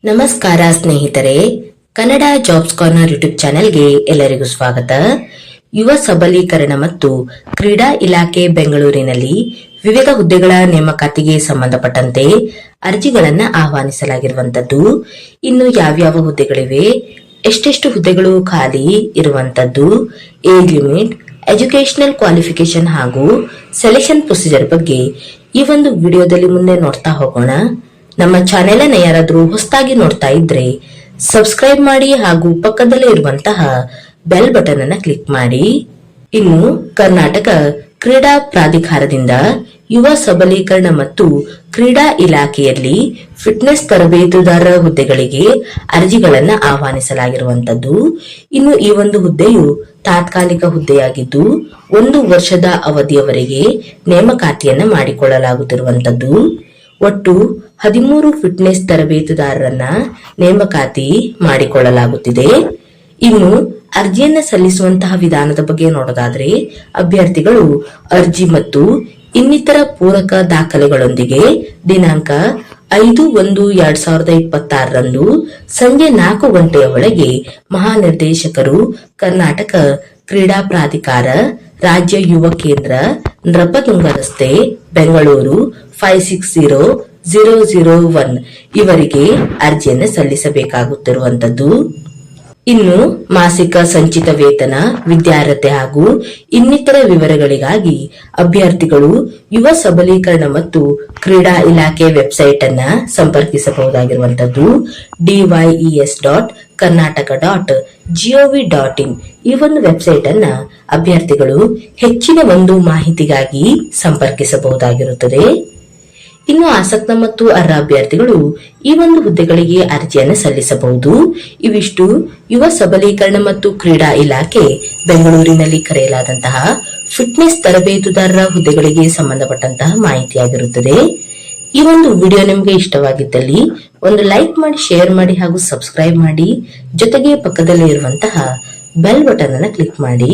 ನಮಸ್ಕಾರ ಸ್ನೇಹಿತರೆ, Kannada jobs corner YouTube ಚಾನೆಲ್ಗೆ ಎಲ್ಲರಿಗೂ ಸ್ವಾಗತ. ಯುವ ಸಬಲೀಕರಣ ಮತ್ತು ಕ್ರೀಡಾ ಇಲಾಖೆ ಬೆಂಗಳೂರಿನಲ್ಲಿ ವಿವಿಧ ಹುದ್ದೆಗಳ ನೇಮಕಾತಿಗೆ ಸಂಬಂಧಪಟ್ಟಂತೆ ಅರ್ಜಿಗಳನ್ನ ಆಹ್ವಾನಿಸಲಾಗಿರುವಂತದ್ದು. ಇನ್ನು ಯಾವ್ಯಾವ ಹುದ್ದೆಗಳಿವೆ, ಎಷ್ಟೆಷ್ಟು ಹುದ್ದೆಗಳು ಖಾಲಿ ಇರುವಂತದ್ದು, ಏಜ್ ಲಿಮಿಟ್, ಎಜುಕೇಶನಲ್ ಕ್ವಾಲಿಫಿಕೇಶನ್ ಹಾಗೂ ಸೆಲೆಕ್ಷನ್ ಪ್ರೊಸೀಜರ್ ಬಗ್ಗೆ ಈ ಒಂದು ವಿಡಿಯೋದಲ್ಲಿ ಮುಂದೆ ನೋಡ್ತಾ ಹೋಗೋಣ. ನಮ್ಮ ಚಾನೆಲ್ ಅನ್ನ ಯಾರಾದ್ರೂ ಹೊಸದಾಗಿ ನೋಡ್ತಾ ಇದ್ರೆ ಸಬ್ಸ್ಕ್ರೈಬ್ ಮಾಡಿ ಹಾಗೂ ಪಕ್ಕದಲ್ಲೇ ಇರುವಂತಹ ಬೆಲ್ ಬಟನ್ ಅನ್ನ ಕ್ಲಿಕ್ ಮಾಡಿ. ಇನ್ನು ಕರ್ನಾಟಕ ಕ್ರೀಡಾ ಪ್ರಾಧಿಕಾರದಿಂದ ಯುವ ಸಬಲೀಕರಣ ಮತ್ತು ಕ್ರೀಡಾ ಇಲಾಖೆಯಲ್ಲಿ ಫಿಟ್ನೆಸ್ ತರಬೇತುದಾರರ ಹುದ್ದೆಗಳಿಗೆ ಅರ್ಜಿಗಳನ್ನ ಆಹ್ವಾನಿಸಲಾಗಿರುವಂತದ್ದು. ಇನ್ನು ಈ ಒಂದು ಹುದ್ದೆಯು ತಾತ್ಕಾಲಿಕ ಹುದ್ದೆಯಾಗಿದ್ದು 1 ವರ್ಷದ ಅವಧಿಯವರೆಗೆ ನೇಮಕಾತಿಯನ್ನ ಮಾಡಿಕೊಳ್ಳಲಾಗುತ್ತಿರುವಂತದ್ದು. ಒಟ್ಟು 13 ಫಿಟ್ನೆಸ್ ತರಬೇತುದಾರರನ್ನ ನೇಮಕಾತಿ ಮಾಡಿಕೊಳ್ಳಲಾಗುತ್ತಿದೆ. ಇನ್ನು ಅರ್ಜಿಯನ್ನ ಸಲ್ಲಿಸುವಂತಹ ವಿಧಾನದ ಬಗ್ಗೆ ನೋಡೋದಾದ್ರೆ, ಅಭ್ಯರ್ಥಿಗಳು ಅರ್ಜಿ ಮತ್ತು ಇನ್ನಿತರ ಪೂರಕ ದಾಖಲೆಗಳೊಂದಿಗೆ ದಿನಾಂಕ 5/1/2026 ಸಂಜೆ 4 ಗಂಟೆಯ ಒಳಗೆ ಮಹಾನಿರ್ದೇಶಕರು, ಕರ್ನಾಟಕ ಕ್ರೀಡಾ ಪ್ರಾಧಿಕಾರ, ರಾಜ್ಯ ಯುವ ಕೇಂದ್ರ, ನೃಪತುಂಗ ರಸ್ತೆ, ಬೆಂಗಳೂರು 560001 ಇವರಿಗೆ ಅರ್ಜಿಯನ್ನು ಸಲ್ಲಿಸಬೇಕಾಗುತ್ತಿರುವಂತದ್ದು. ಇನ್ನು ಮಾಸಿಕ ಸಂಚಿತ ವೇತನ, ವಿದ್ಯಾರ್ಹತೆ ಹಾಗೂ ಇನ್ನಿತರ ವಿವರಗಳಿಗಾಗಿ ಅಭ್ಯರ್ಥಿಗಳು ಯುವ ಸಬಲೀಕರಣ ಮತ್ತು ಕ್ರೀಡಾ ಇಲಾಖೆ ವೆಬ್ಸೈಟ್ ಅನ್ನ ಸಂಪರ್ಕಿಸಬಹುದಾಗಿರುವಂತದ್ದು. dys.karnataka.gov.in ಈ ಒಂದು ವೆಬ್ಸೈಟ್ ಅನ್ನ ಅಭ್ಯರ್ಥಿಗಳು ಹೆಚ್ಚಿನ ಒಂದು ಮಾಹಿತಿಗಾಗಿ ಸಂಪರ್ಕಿಸಬಹುದಾಗಿರುತ್ತದೆ. ಇನ್ನು ಆಸಕ್ತ ಮತ್ತು ಅರ್ಹ ಅಭ್ಯರ್ಥಿಗಳು ಈ ಒಂದು ಹುದ್ದೆಗಳಿಗೆ ಅರ್ಜಿಯನ್ನು ಸಲ್ಲಿಸಬಹುದು. ಇವಿಷ್ಟು ಯುವ ಸಬಲೀಕರಣ ಮತ್ತು ಕ್ರೀಡಾ ಇಲಾಖೆ ಬೆಂಗಳೂರಿನಲ್ಲಿ ಕರೆಯಲಾದಂತಹ ಫಿಟ್ನೆಸ್ ತರಬೇತುದಾರರ ಹುದ್ದೆಗಳಿಗೆ ಸಂಬಂಧಪಟ್ಟಂತಹ ಮಾಹಿತಿಯಾಗಿರುತ್ತದೆ. ಈ ಒಂದು ವಿಡಿಯೋ ನಿಮಗೆ ಇಷ್ಟವಾಗಿದ್ದಲ್ಲಿ ಒಂದು ಲೈಕ್ ಮಾಡಿ, ಶೇರ್ ಮಾಡಿ ಹಾಗೂ ಸಬ್ಸ್ಕ್ರೈಬ್ ಮಾಡಿ. ಜೊತೆಗೆ ಪಕ್ಕದಲ್ಲಿ ಇರುವಂತಹ ಬೆಲ್ ಬಟನ್ ಅನ್ನು ಕ್ಲಿಕ್ ಮಾಡಿ.